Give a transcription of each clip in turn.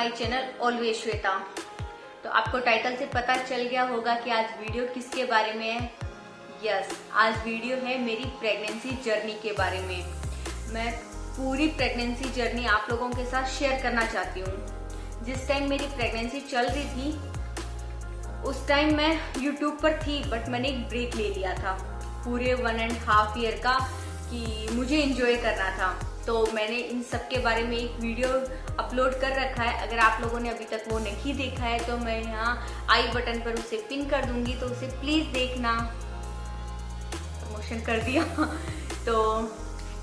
My channel always Shweta. तो आपको title से पता चल गया होगा कि आज वीडियो किसके बारे में है। यस, आज वीडियो है मेरी प्रेगनेंसी जर्नी के बारे में। मैं पूरी प्रेगनेंसी जर्नी आप लोगों के साथ शेयर करना चाहती हूँ। जिस टाइम मेरी प्रेगनेंसी चल रही थी उस टाइम मैं यूट्यूब पर थी, बट मैंने एक ब्रेक ले लिया था पूरे 1.5 ईयर का कि मुझे एंजॉय करना था। तो मैंने इन सब के बारे में एक वीडियो अपलोड कर रखा है। अगर आप लोगों ने अभी तक वो नहीं देखा है तो मैं यहाँ आई बटन पर उसे पिन कर दूंगी, तो उसे प्लीज देखना। प्रमोशन कर दिया। तो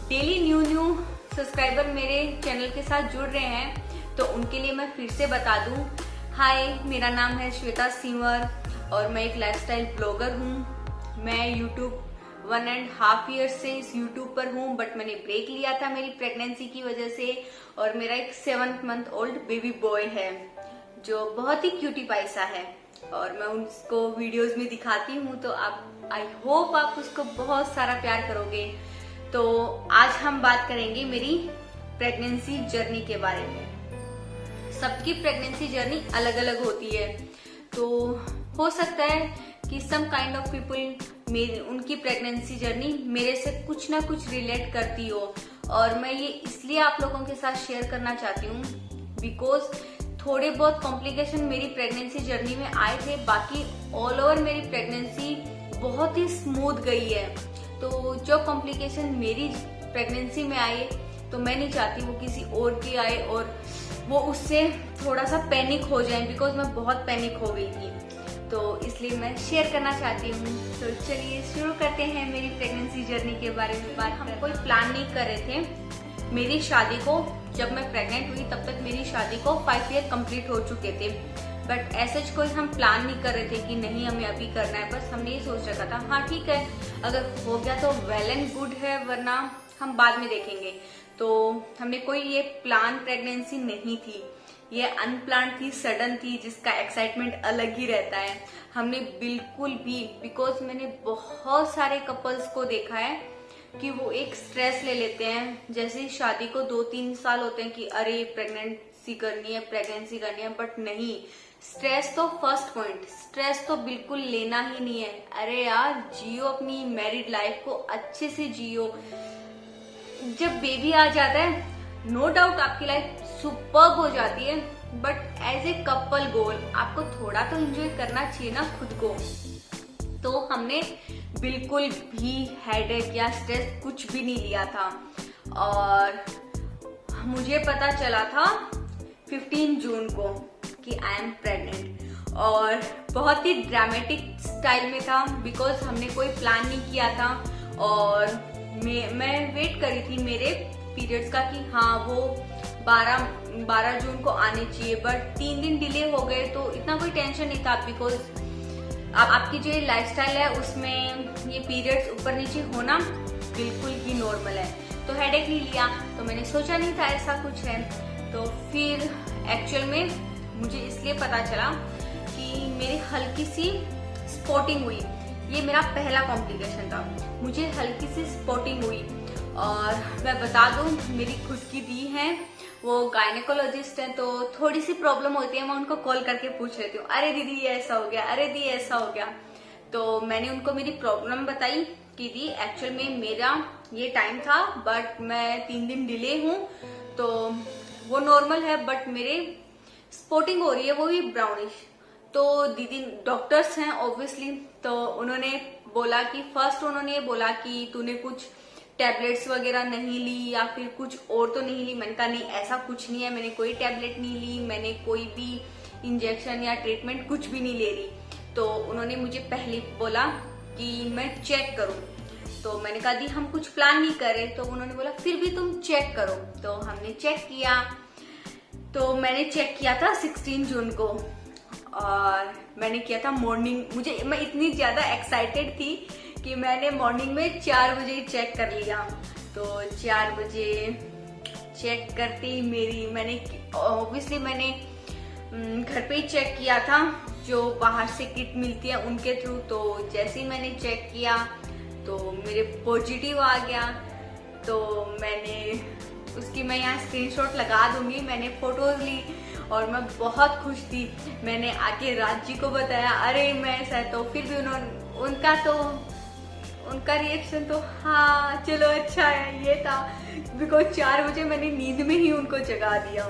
डेली न्यू सब्सक्राइबर मेरे चैनल के साथ जुड़ रहे हैं, तो उनके लिए मैं फिर से बता दूं, हाय, मेरा नाम है श्वेता सिंवर और मैं एक लाइफस्टाइल ब्लॉगर हूँ। मैं यूट्यूब 1.5 ईयर से इस यूट्यूब पर हूँ, बट मैंने ब्रेक लिया था मेरी प्रेगनेंसी की वजह से। और मेरा एक 7 मंथ ओल्ड बेबी बॉय है जो बहुत ही क्यूटी पाइसा है, और मैं उसको वीडियोस में दिखाती हूँ। तो आप, आई होप आप उसको बहुत सारा प्यार करोगे। तो आज हम बात करेंगे मेरी प्रेगनेंसी जर्नी के बारे में। सबकी प्रेगनेंसी जर्नी अलग अलग होती है, तो हो सकता है कि सम काइंड ऑफ पीपल उनकी प्रेगनेंसी जर्नी मेरे से कुछ ना कुछ रिलेट करती हो। और मैं ये इसलिए आप लोगों के साथ शेयर करना चाहती हूँ बिकॉज थोड़े बहुत कॉम्प्लिकेशन मेरी प्रेगनेंसी जर्नी में आए थे। बाकी ऑल ओवर मेरी प्रेगनेंसी बहुत ही स्मूथ गई है। तो जो कॉम्प्लिकेशन मेरी प्रेगनेंसी में आए, तो मैं नहीं चाहती वो किसी और की आए और वो उससे थोड़ा सा पैनिक हो जाए, बिकॉज मैं बहुत पैनिक हो गई थी। तो इसलिए मैं शेयर करना चाहती हूँ। तो चलिए शुरू करते हैं मेरी प्रेगनेंसी जर्नी के बारे में बात। हम कोई प्लान नहीं कर रहे थे मेरी शादी को। जब मैं प्रेग्नेंट हुई तब तक मेरी शादी को 5 ईयर कंप्लीट हो चुके थे, बट ऐसे कोई हम प्लान नहीं कर रहे थे कि नहीं हमें अभी करना है। बस हमने ये सोच रखा था, हाँ ठीक है, अगर हो गया तो वेल एंड गुड है, वरना हम बाद में देखेंगे। तो हमने कोई ये प्लान प्रेगनेंसी नहीं थी, ये अनप्लान थी, सडन थी, जिसका एक्साइटमेंट अलग ही रहता है। हमने बिल्कुल भी, बिकॉज मैंने बहुत सारे कपल्स को देखा है कि वो एक स्ट्रेस ले लेते हैं। जैसे शादी को 2-3 साल होते हैं कि अरे प्रेगनेंसी करनी है, प्रेगनेंसी करनी है, बट नहीं, स्ट्रेस तो फर्स्ट पॉइंट, स्ट्रेस तो बिल्कुल लेना ही नहीं है। अरे यार, जियो अपनी मैरिड लाइफ को अच्छे से जियो। जब बेबी आ जाता है, नो डाउट आपकी लाइफ सुपर्ब हो जाती है, बट एज ए कपल गोल आपको थोड़ा तो एंजॉय करना चाहिए ना खुद को। तो हमने बिल्कुल भी हेडेक या स्ट्रेस कुछ भी नहीं लिया था। और मुझे पता चला था 15 जून को कि आई एम प्रेग्नेंट, और बहुत ही ड्रामेटिक स्टाइल में था, बिकॉज हमने कोई प्लान नहीं किया था। और मैं वेट करी थी मेरे पीरियड्स का कि हाँ वो 12 जून को आने चाहिए, बट 3 दिन डिले हो गए। तो इतना कोई टेंशन नहीं था, बिकॉज आपकी जो लाइफस्टाइल है उसमें ये पीरियड्स ऊपर नीचे होना बिल्कुल ही नॉर्मल है। तो हेडेक नहीं लिया, तो मैंने सोचा नहीं था ऐसा कुछ है। तो फिर एक्चुअल में मुझे इसलिए पता चला कि मेरी हल्की सी स्पॉटिंग हुई। ये मेरा पहला कॉम्प्लिकेशन था, मुझे हल्की सी स्पॉटिंग हुई। और मैं बता दूं, मेरी खुद की दी है, वो गायनेकोलॉजिस्ट हैं, तो थोड़ी सी प्रॉब्लम होती है, मैं उनको कॉल करके पूछ लेती हूँ, अरे दीदी ये ऐसा हो गया, अरे दीदी ऐसा हो गया। तो मैंने उनको मेरी प्रॉब्लम बताई कि दी एक्चुअल में मेरा ये टाइम था, बट मैं 3 दिन डिले हूँ, तो वो नॉर्मल है, बट मेरे स्पॉटिंग हो रही है, वो भी ब्राउनिश। तो दीदी डॉक्टर्स हैं ऑब्वियसली, तो उन्होंने बोला कि फर्स्ट उन्होंने बोला कि तूने कुछ टैबलेट्स वगैरह नहीं ली या फिर कुछ और तो नहीं ली। मैंने कहा नहीं, ऐसा कुछ नहीं है, मैंने कोई टैबलेट नहीं ली, मैंने कोई भी इंजेक्शन या ट्रीटमेंट कुछ भी नहीं ले रही। तो उन्होंने मुझे पहले बोला कि मैं चेक करूं। तो मैंने कहा दी हम कुछ प्लान नहीं कर रहे। तो उन्होंने बोला फिर भी तुम चेक करो। तो हमने चेक किया। तो मैंने चेक किया था 16 जून को, और मैंने किया था मॉर्निंग। मैं इतनी ज्यादा एक्साइटेड थी कि मैंने मॉर्निंग में 4 बजे चेक कर लिया। तो 4 बजे चेक करते ही मैंने ऑब्वियसली मैंने घर पे ही चेक किया था, जो बाहर से किट मिलती है उनके थ्रू। तो जैसे ही मैंने चेक किया तो मेरे पॉजिटिव आ गया। तो मैंने उसकी, मैं यहाँ स्क्रीनशॉट लगा दूंगी, मैंने फोटोज ली और मैं बहुत खुश थी। मैंने आके राज जी को बताया, अरे मैं ऐसा है, तो फिर भी उनका रिएक्शन तो हाँ चलो अच्छा है ये था। बिकॉज 4 बजे मैंने नींद में ही उनको जगा दिया।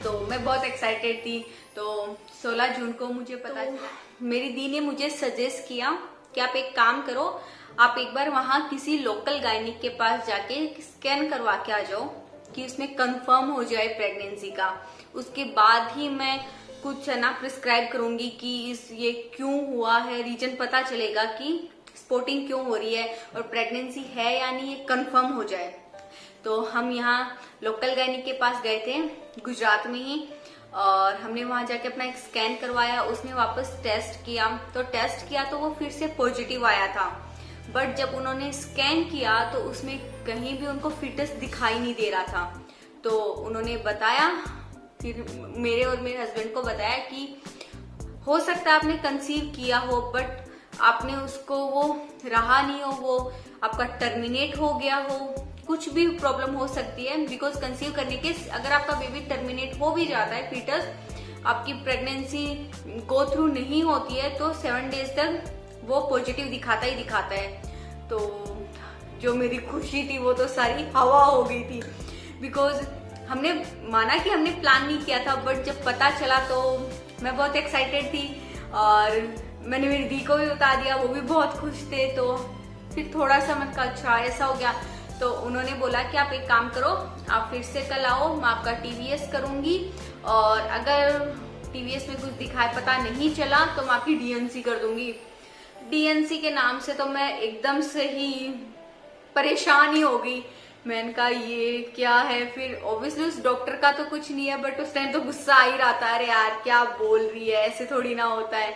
तो मैं बहुत एक्साइटेड थी। तो 16 जून को मुझे पता चला, मेरी दी ने मुझे सजेस्ट किया कि आप एक काम करो, आप एक बार वहां किसी लोकल गायनिक के पास जाके स्कैन करवा के आ जाओ कि उसमें कंफर्म हो जाए प्रेगनेंसी का। उसके बाद ही मैं कुछ है ना प्रिस्क्राइब करूंगी कि ये क्यों हुआ है, रीजन पता चलेगा कि स्पॉटिंग क्यों हो रही है और प्रेगनेंसी है या नहीं, ये कंफर्म हो जाए। तो हम यहाँ लोकल गायनिक के पास गए थे गुजरात में ही, और हमने वहां जाके अपना एक स्कैन करवाया। उसने वापस टेस्ट किया, तो वो फिर से पॉजिटिव आया था। बट जब उन्होंने स्कैन किया तो उसमें कहीं भी उनको फिटस दिखाई नहीं दे रहा था। तो उन्होंने बताया, फिर मेरे और मेरे हस्बैंड को बताया कि हो सकता है आपने कंसीव किया हो, बट आपने उसको वो रहा नहीं हो, वो आपका टर्मिनेट हो गया हो, कुछ भी प्रॉब्लम हो सकती है। बिकॉज कंसीव करने के अगर आपका बेबी टर्मिनेट हो भी जाता है, फीटस आपकी प्रेगनेंसी गो थ्रू नहीं होती है, तो 7 डेज तक वो पॉजिटिव दिखाता ही दिखाता है। तो जो मेरी खुशी थी वो तो सारी हवा हो गई थी। बिकॉज हमने माना कि हमने प्लान नहीं किया था, बट जब पता चला तो मैं बहुत एक्साइटेड थी और मैंने मेरी दी को भी बता दिया, वो भी बहुत खुश थे। तो फिर थोड़ा सा मैं कहा अच्छा ऐसा हो गया। तो उन्होंने बोला कि आप एक काम करो, आप फिर से कल आओ, मैं आपका TVS करूंगी, और अगर TVS में कुछ दिखाई पता नहीं चला तो मैं आपकी DNC कर दूंगी। DNC के नाम से तो मैं एकदम से ही परेशान ही हो गई। मैंने कहा ये क्या है। फिर ऑब्वियसली उस डॉक्टर का तो कुछ नहीं है, बट उस टाइम तो गुस्सा आ ही रहा था, अरे यार क्या बोल रही है, ऐसे थोड़ी ना होता है।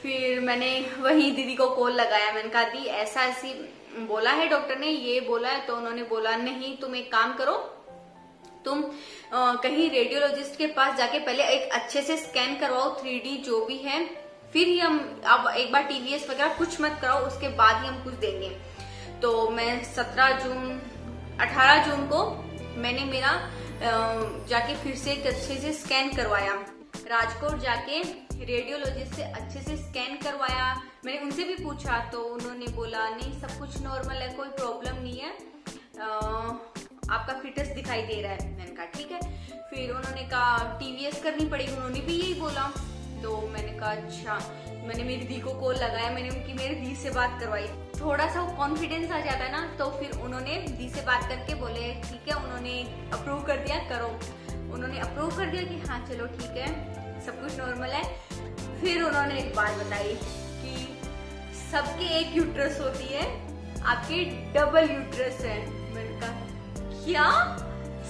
फिर मैंने वही दीदी को कॉल लगाया, मैंने कहा दी ऐसा ऐसी बोला है डॉक्टर ने, ये बोला है। तो उन्होंने बोला नहीं, तुम एक काम करो, तुम कहीं रेडियोलॉजिस्ट के पास जाके पहले एक अच्छे से स्कैन करवाओ, 3D जो भी है, फिर ही हम अब एक बार TVS वगैरह कुछ मत कराओ, उसके बाद ही हम कुछ देंगे। तो मैं 18 जून को मैंने मेरा जाके फिर से एक अच्छे से स्कैन करवाया। राजकोट जाके रेडियोलॉजिस्ट से अच्छे से स्कैन करवाया। मैंने उनसे भी पूछा तो उन्होंने बोला नहीं सब कुछ नॉर्मल है, कोई प्रॉब्लम नहीं है, आपका फिटस दिखाई दे रहा है। मैंने कहा ठीक है। फिर उन्होंने कहा TVS करनी पड़ेगी, उन्होंने भी यही बोला। तो मैंने कहा अच्छा। मैंने मेरी दी को कॉल लगाया, मैंने उनकी मेरी दी से बात करवाई, थोड़ा सा कॉन्फिडेंस आ जाता है ना। तो फिर उन्होंने दी से बात करके बोले ठीक है, उन्होंने अप्रूव कर दिया, करो। उन्होंने अप्रूव कर दिया कि हाँ चलो ठीक है, सब कुछ नॉर्मल है। फिर उन्होंने एक बात बताई कि सबके एक यूट्रस होती है, आपके डबल यूट्रस है। मैंने कहा क्या?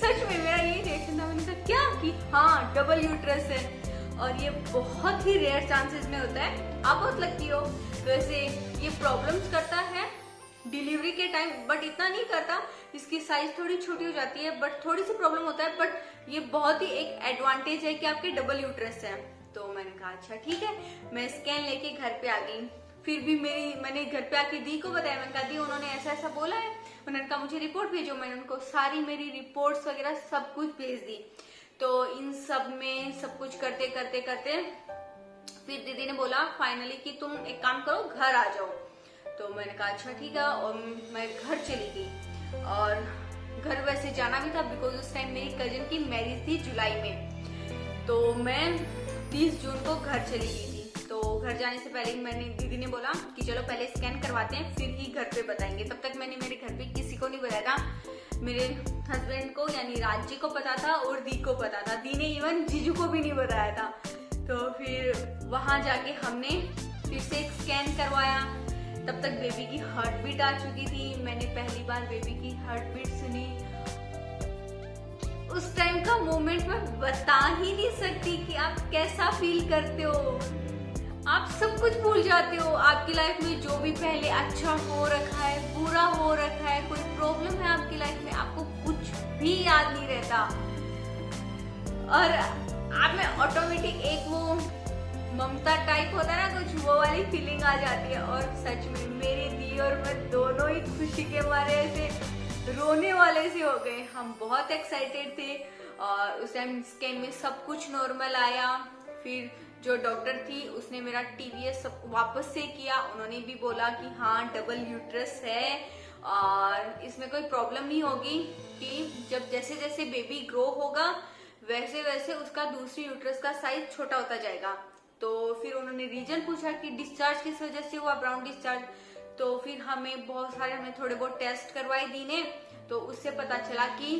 सच में मेरा यही रिएक्शन था। मैंने कहा क्या? कि हाँ डबल यूट्रस है, और ये बहुत ही रेयर चांसेस में होता है। आप बहुत लगती हो वैसे, ये प्रॉब्लम्स करता है डिलीवरी के टाइम, बट इतना नहीं करता, इसकी साइज थोड़ी छोटी हो जाती है, बट थोड़ी सी प्रॉब्लम होता है। बट ये बहुत ही एक एडवांटेज है कि आपके डबल यूट्रस है। तो मैंने कहा अच्छा ठीक है। मैं स्कैन लेके घर पे आ गई। फिर भी मैंने घर पे आके दी को बताया, मैंने कहा दी उन्होंने ऐसा ऐसा बोला है। उन्होंने कहा मुझे रिपोर्ट भेजो। मैंने उनको सारी मेरी रिपोर्ट्स वगैरह सब कुछ भेज दी। तो इन सब में सब कुछ करते करते करते फिर दीदी ने बोला फाइनली कि तुम एक काम करो, घर आ जाओ। तो मैंने कहा अच्छा ठीक है, और मैं घर चली गई। और घर वैसे जाना भी था बिकॉज उस टाइम मेरी कजिन की मैरिज थी जुलाई में। तो मैं 30 जून को घर चली गई थी। तो घर जाने से पहले मैंने दीदी ने बोला कि चलो पहले स्कैन करवाते हैं, फिर ही घर पे बताएंगे। तब तक मैंने मेरे घर पे किसी को नहीं बताया था। मेरे हस्बैंड को यानी राज जी को पता था और दी को पता था। दी ने इवन जीजू को भी नहीं बताया था। तो फिर वहां जाके हमने फिर से एक स्कैन करवाया। तब तक बेबी की हार्ट बीट आ चुकी थी। मैंने पहली बार बेबी की हार्ट बीट सुनी। उस टाइम का मोमेंट मैं बता ही नहीं सकती कि आप कैसा फील करते हो। आप सब कुछ भूल जाते हो। आपकी लाइफ में जो भी पहले अच्छा हो रखा है, बुरा हो रखा है, कोई प्रॉब्लम है आपकी लाइफ में, आपको कुछ भी याद नहीं रहता। और आप में ऑटोमेटिक एक वो ममता टाइप होता है ना कुछ, वो वाली फीलिंग आ जाती है। और सच में मेरी दी और मैं दोनों ही खुशी के मारे ऐसे रोने वाले से हो गए। हम बहुत एक्साइटेड थे और उस टाइम स्कैन में सब कुछ नॉर्मल आया। फिर जो डॉक्टर थी उसने मेरा टीवीएस वापस से किया। उन्होंने भी बोला कि हाँ डबल यूट्रस है और इसमें कोई प्रॉब्लम नहीं होगी, कि जब जैसे जैसे बेबी ग्रो होगा वैसे वैसे उसका दूसरी यूट्रस का साइज छोटा होता जाएगा। तो फिर उन्होंने रीजन पूछा कि डिस्चार्ज किस वजह से हुआ, ब्राउन डिस्चार्ज। तो फिर हमने थोड़े बहुत टेस्ट करवाए दी ने, तो उससे पता चला कि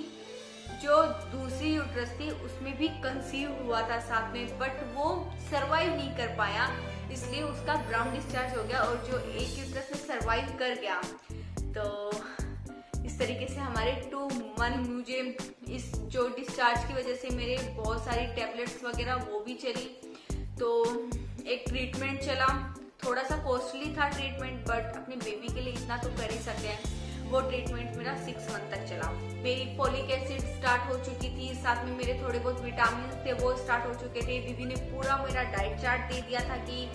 जो दूसरी यूट्रस थी उसमें भी कंसीव हुआ था साथ में, बट वो सरवाइव नहीं कर पाया, इसलिए उसका ब्राउन डिस्चार्ज हो गया। और जो एक यूट्रस में सरवाइव कर गया, तो इस तरीके से हमारे 2 मंथ मुझे इस जो डिस्चार्ज की वजह से मेरे बहुत सारी टैबलेट्स वगैरह वो भी चली। तो एक ट्रीटमेंट चला, थोड़ा सा कॉस्टली था ट्रीटमेंट, बट अपने बेबी के लिए इतना तो कर ही सकते हैं। वो ट्रीटमेंट मेरा 6 मंथ तक चला। मेरी फोलिक एसिड स्टार्ट हो चुकी थी, साथ में मेरे थोड़े बहुत विटामिन थे वो स्टार्ट हो चुके थे। दीदी ने पूरा मेरा डाइट चार्ट दे दिया था कि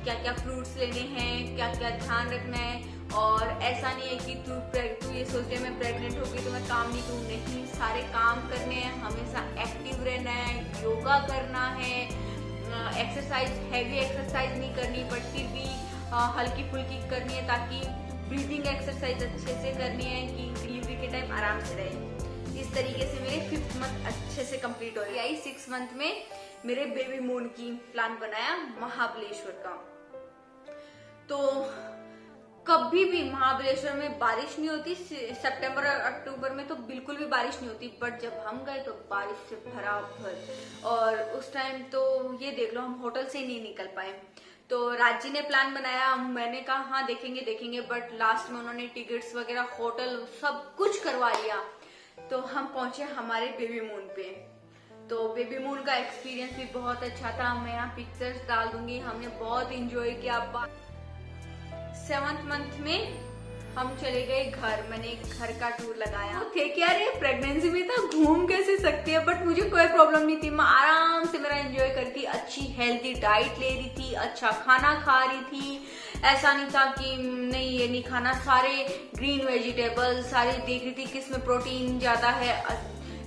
क्या क्या फ्रूट्स लेने हैं, क्या क्या ध्यान रखना है। और ऐसा नहीं है कि तू ये सोच रहे मैं प्रेग्नेंट हो गई तो मैं काम नहीं करूँ, नहीं, सारे काम करने हैं, हमेशा एक्टिव रहना है, योगा करना है, एक्सरसाइज, हैवी एक्सरसाइज नहीं करनी, बट फिर भी हल्की फुल्की करनी है, ताकि ब्रीदिंग एक्सरसाइज अच्छे से करनी है कि डिलीवरी के टाइम आराम से रहे। इस तरीके से मेरे 5th मंथ अच्छे से कंप्लीट हो गई। 6 मंथ में मेरे बेबी मून की प्लान बनाया महाबलेश्वर का। तो कभी भी महाबलेश्वर में बारिश नहीं होती, सितंबर और अक्टूबर में तो बिल्कुल भी बारिश नहीं होती, बट जब हम गए तो बारिश से भरा भर। और उस टाइम तो ये देख लो, हम होटल से ही नहीं निकल पाए। तो राजी ने प्लान बनाया, मैंने कहा हाँ देखेंगे, बट लास्ट में उन्होंने टिकट्स वगैरह, होटल, सब कुछ करवा लिया। तो हम पहुंचे हमारे बेबी मून पे। तो बेबी मून का एक्सपीरियंस भी बहुत अच्छा था, मैं यहाँ पिक्चर्स डाल दूंगी। हमने बहुत इंजॉय किया। 7th मंथ में हम चले गए घर, मैंने एक घर का टूर लगाया। थे कि यार ये प्रेगनेंसी में तो घूम कैसे सकती है, बट मुझे कोई प्रॉब्लम नहीं थी, मैं आराम से मेरा एंजॉय करती, अच्छी हेल्दी डाइट ले रही थी, अच्छा खाना खा रही थी। ऐसा नहीं था कि नहीं ये नहीं खाना, सारे ग्रीन वेजिटेबल सारे देख रही थी किसमें प्रोटीन ज्यादा है।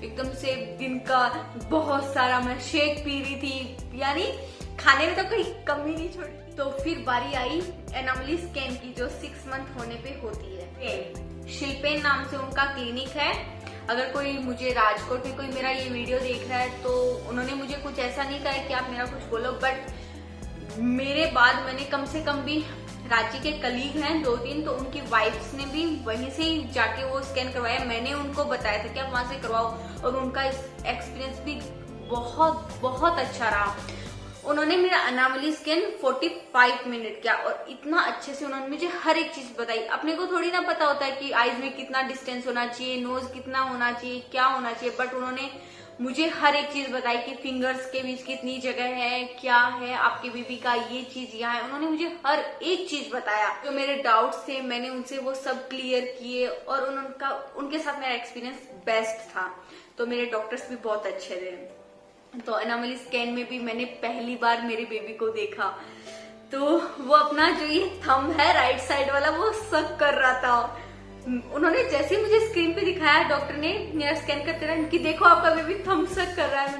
एकदम से दिन का बहुत सारा मैं शेक पी रही थी, यानी खाने में तो कोई कमी नहीं छोड़ी। तो फिर बारी आई एनोमली स्कैन की, जो 6 मंथ होने पे होती है। शिल्पेन नाम से उनका क्लिनिक है। अगर कोई मुझे राजकोट में कोई मेरा ये वीडियो देख रहा है तो उन्होंने मुझे कुछ ऐसा नहीं कहा कि आप मेरा कुछ बोलो, बट मेरे बाद मैंने कम से कम भी, रांची के कलीग हैं 2-3, तो उनकी वाइफ्स ने भी वहीं से ही जाके वो स्कैन करवाया। मैंने उनको बताया था कि आप वहां से करवाओ, और उनका एक्सपीरियंस भी बहुत बहुत अच्छा रहा। उन्होंने मेरा अनोमली स्कैन 45 मिनट किया और इतना अच्छे से उन्होंने मुझे हर एक चीज बताई। अपने को थोड़ी ना पता होता है कि आईज में कितना डिस्टेंस होना चाहिए, नोज कितना होना चाहिए, क्या होना चाहिए, बट उन्होंने मुझे हर एक चीज बताई कि फिंगर्स के बीच कितनी जगह है, क्या है, आपके बेबी का ये चीज यहाँ है। उन्होंने मुझे हर एक चीज बताया। जो मेरे डाउट्स थे मैंने उनसे वो सब क्लियर किए, और उनके साथ मेरा एक्सपीरियंस बेस्ट था। तो मेरे डॉक्टर्स भी बहुत अच्छे थे। तो एनोमली स्कैन में भी मैंने पहली बार मेरे बेबी को देखा, तो वो अपना जो ये थंब है राइट साइड वाला वो सक कर रहा था। उन्होंने जैसे ही मुझे स्क्रीन पे दिखाया, डॉक्टर ने मेरा स्कैन करते रहा कि देखो आपका बेबी थंब सक कर रहा है।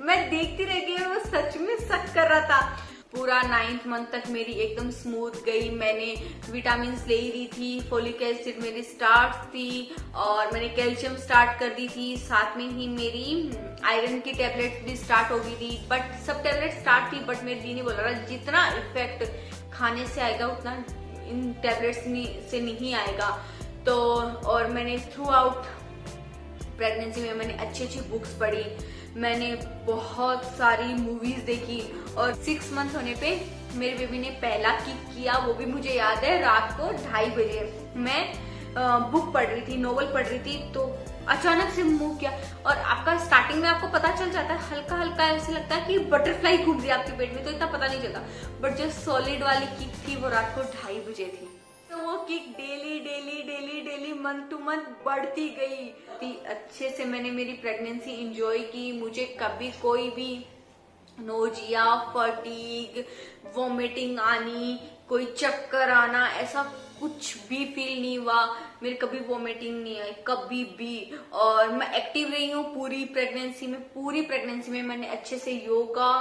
मैं देखती रह गई और वो सच में सक कर रहा था। पूरा 9th मंथ तक मेरी एकदम स्मूथ गई। मैंने विटामिन ले रही थी, फोलिक एसिड मेरी स्टार्ट थी, और मैंने कैल्शियम स्टार्ट कर दी थी। साथ में ही मेरी आयरन की टैबलेट्स भी स्टार्ट हो गई थी, बट सब टैबलेट स्टार्ट थी, बट मेरे दी ने बोला जितना इफेक्ट खाने से आएगा उतना इन टैबलेट्स से नहीं आएगा। तो और मैंने थ्रू आउट प्रेगनेंसी में मैंने अच्छी अच्छी बुक्स पढ़ी, मैंने बहुत सारी मूवीज देखी, और 6 मंथ होने पे मेरे बेबी ने पहला किक किया। वो भी मुझे याद है, रात को 2:30 बजे मैं बुक पढ़ रही थी, नोवेल पढ़ रही थी, तो अचानक से मूव किया। और आपका स्टार्टिंग में आपको पता चल जाता है, हल्का हल्का ऐसे लगता है कि बटरफ्लाई घूम रही है आपके पेट में, तो इतना पता नहीं चलता। बट जो सॉलिड वाली किक थी वो रात को 2:30 बजे थी। तो वो kick daily daily daily daily month two month बढ़ती गई। अच्छे से मैंने मेरी प्रेगनेंसी एंजॉय की। मुझे कभी कोई भी नोजिया, फटीग, वॉमिटिंग आनी, कोई चक्कर आना, ऐसा कुछ भी फील नहीं हुआ। मेरे कभी वॉमिटिंग नहीं आई, कभी भी। और मैं एक्टिव रही हूँ पूरी प्रेगनेंसी में मैंने अच्छे से योगा,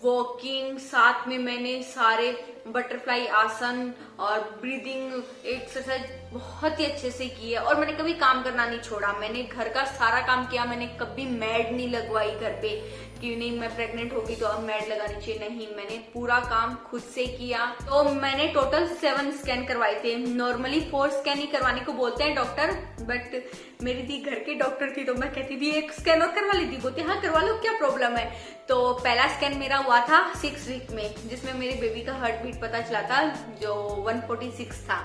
वॉकिंग, साथ में मैंने सारे बटरफ्लाई आसन और ब्रीदिंग एक्सरसाइज बहुत ही अच्छे से की है। और मैंने कभी काम करना नहीं छोड़ा, मैंने घर का सारा काम किया। मैंने कभी मैड नहीं लगवाई घर पे कि नहीं मैं प्रेग्नेंट होगी तो अब मैड लगानी चाहिए, नहीं, मैंने पूरा काम खुद से किया। तो मैंने टोटल 7 स्कैन करवाए थे। नॉर्मली 4 स्कैन ही करवाने को बोलते हैं डॉक्टर, बट मेरी दी घर के डॉक्टर थी तो मैं कहती थी 1 स्कैन और करवा ली थी। बोलती हाँ करवा लो, क्या प्रॉब्लम है। तो पहला स्कैन मेरा हुआ था 6 वीक में, जिसमें मेरे बेबी का हार्ट बीट पता चला था जो 146 था।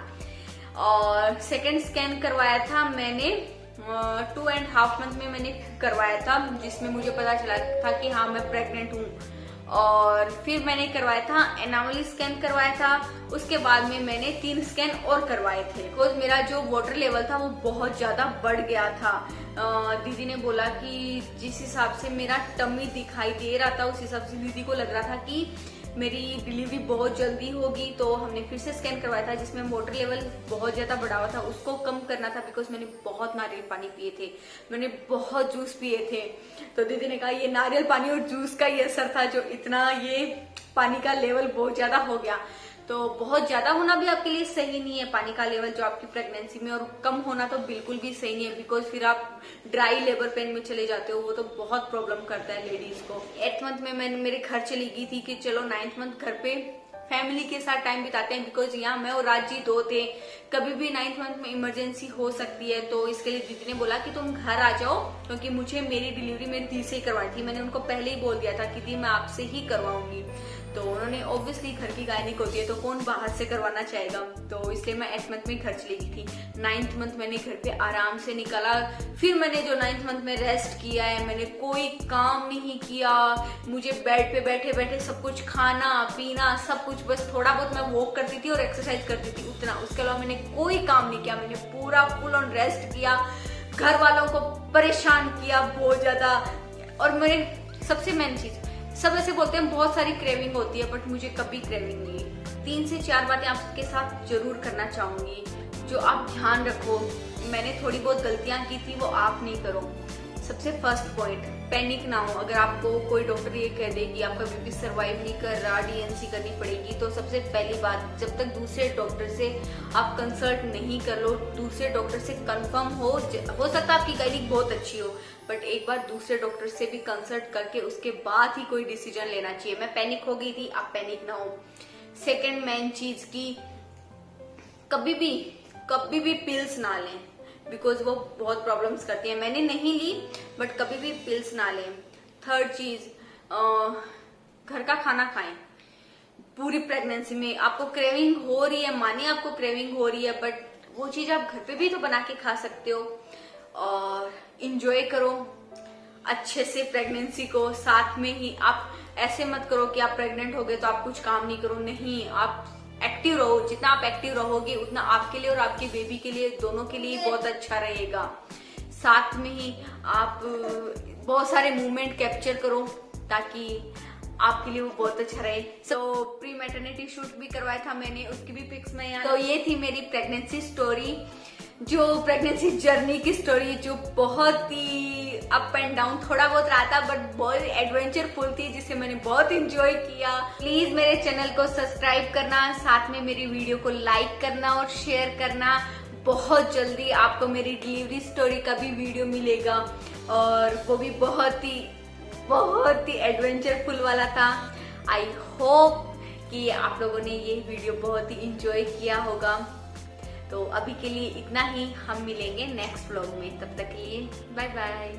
और सेकेंड स्कैन करवाया था मैंने 2.5 मंथ में मैंने करवाया था, जिसमें मुझे पता चला था कि हाँ मैं प्रेग्नेंट हूँ। और फिर मैंने करवाया था एनामली स्कैन करवाया था। उसके बाद में मैंने 3 स्कैन और करवाए थे, बिकॉज मेरा जो वाटर लेवल था वो बहुत ज्यादा बढ़ गया था। दीदी ने बोला कि जिस हिसाब से मेरा टमी दिखाई दे रहा था उस हिसाब से दीदी को लग रहा था कि मेरी डिलीवरी बहुत जल्दी होगी। तो हमने फिर से स्कैन करवाया था, जिसमें वाटर लेवल बहुत ज्यादा बढ़ा हुआ था, उसको कम करना था। बिकॉज मैंने बहुत नारियल पानी पिए थे, मैंने बहुत जूस पिए थे। तो दीदी ने कहा ये नारियल पानी और जूस का ही असर था जो इतना ये पानी का लेवल बहुत ज्यादा हो गया। तो बहुत ज्यादा होना भी आपके लिए सही नहीं है पानी का लेवल जो आपकी प्रेगनेंसी में, और कम होना तो बिल्कुल भी सही नहीं है। बिकॉज फिर आप ड्राई लेबर पेन में चले जाते हो, वो तो बहुत प्रॉब्लम करता है लेडीज को। 8th मंथ में मैंने मेरे घर चली गई थी कि चलो 9th मंथ घर पे फैमिली के साथ टाइम बिताते हैं। बिकॉज यहाँ मैं और राजी 2 थे, कभी भी 9th मंथ में इमरजेंसी हो सकती है। तो इसके लिए दीदी ने बोला कि तुम घर आ जाओ, क्योंकि मुझे मेरी डिलीवरी मेरी दी से ही करवाई थी। मैंने उनको पहले ही बोल दिया था कि दी मैं आपसे ही करवाऊंगी। तो उन्होंने ऑब्वियसली घर की गायनिक होती है तो कौन बाहर से करवाना चाहेगा। तो इसलिए मैं 8th मंथ में घर चली गई थी। 9th मंथ मैंने घर पे आराम से निकाला। फिर मैंने जो 9th मंथ में रेस्ट किया है, मैंने कोई काम नहीं किया। मुझे बेड पे बैठे बैठे सब कुछ खाना पीना सब कुछ, बस थोड़ा बहुत मैं वॉक करती थी और एक्सरसाइज करती थी, उतना। उसके अलावा मैंने कोई काम नहीं किया। मैंने पूरा फुल ऑन रेस्ट किया, घर वालों को परेशान किया बहुत ज्यादा। और मेरे सबसे मेन चीज, सब ऐसे बोलते हैं बहुत सारी क्रेविंग होती है, बट मुझे कभी क्रेविंग नहीं है। 3 से 4 बातें आपके साथ जरूर करना चाहूंगी जो आप ध्यान रखो। मैंने थोड़ी बहुत गलतियां की थी, वो आप नहीं करो। सबसे फर्स्ट पॉइंट, पैनिक ना हो। अगर आपको कोई डॉक्टर ये कह दे कि आपका बेबी सर्वाइव नहीं कर रहा, डीएनसी करनी पड़ेगी, तो सबसे पहली बात, जब तक दूसरे डॉक्टर से आप कंसल्ट नहीं कर लो, दूसरे डॉक्टर से कंफर्म हो सकता है आपकी गाइनिक बहुत अच्छी हो, बट एक बार दूसरे डॉक्टर से भी कंसल्ट करके उसके बाद ही कोई डिसीजन लेना चाहिए। मैं पैनिक हो गई थी, आप पैनिक ना हो। सेकेंड मेन चीज की कभी भी पिल्स ना लें, बिकॉज वो बहुत प्रॉब्लम्स करती है। मैंने नहीं ली, बट कभी भी पिल्स ना लें। थर्ड चीज, घर का खाना खाएं। पूरी प्रेगनेंसी में आपको क्रेविंग हो रही है, मानिए आपको क्रेविंग हो रही है, बट वो चीज आप घर पे भी तो बना के खा सकते हो। और इंजॉय करो अच्छे से प्रेगनेंसी को। साथ में ही आप ऐसे मत करो कि आप प्रेग्नेंट हो गए तो आप कुछ काम नहीं करो, नहीं, आप एक्टिव रहो। जितना आप एक्टिव रहोगे उतना आपके लिए और आपके बेबी के लिए, दोनों के लिए बहुत अच्छा रहेगा। साथ में ही आप बहुत सारे मूवमेंट कैप्चर करो ताकि आपके लिए वो बहुत अच्छा रहे। सो प्री मैटरनिटी शूट भी करवाया था मैंने, उसकी भी पिक्स में यहाँ। तो ये थी मेरी प्रेगनेंसी स्टोरी, जो प्रेगनेंसी जर्नी की स्टोरी, जो बहुत ही अप एंड डाउन थोड़ा बहुत रहा था, बट बहुत एडवेंचरफुल थी, जिसे मैंने बहुत इंजॉय किया। प्लीज मेरे चैनल को सब्सक्राइब करना, साथ में मेरी वीडियो को लाइक करना और शेयर करना। बहुत जल्दी आपको मेरी डिलीवरी स्टोरी का भी वीडियो मिलेगा, और वो भी बहुत ही एडवेंचरफुल वाला था। आई होप कि आप लोगों ने ये वीडियो बहुत ही इंजॉय किया होगा। तो अभी के लिए इतना ही, हम मिलेंगे नेक्स्ट व्लॉग में, तब तक के लिए बाय बाय।